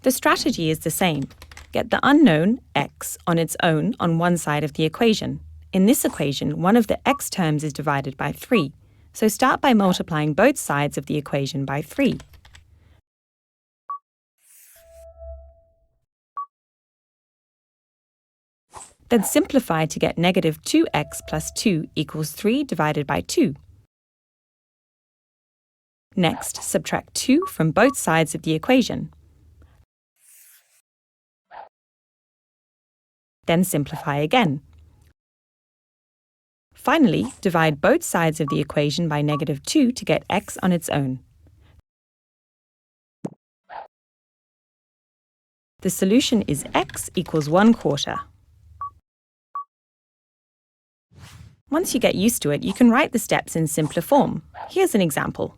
The strategy is the same. Get the unknown, x, on its own on one side of the equation. In this equation, one of the x terms is divided by 3, so start by multiplying both sides of the equation by 3. Then simplify to get negative 2x plus 2 equals 3 divided by 2. Next, subtract 2 from both sides of the equation. Then simplify again. Finally, divide both sides of the equation by negative 2 to get x on its own. The solution is x equals 1/4. Once you get used to it, you can write the steps in simpler form. Here's an example.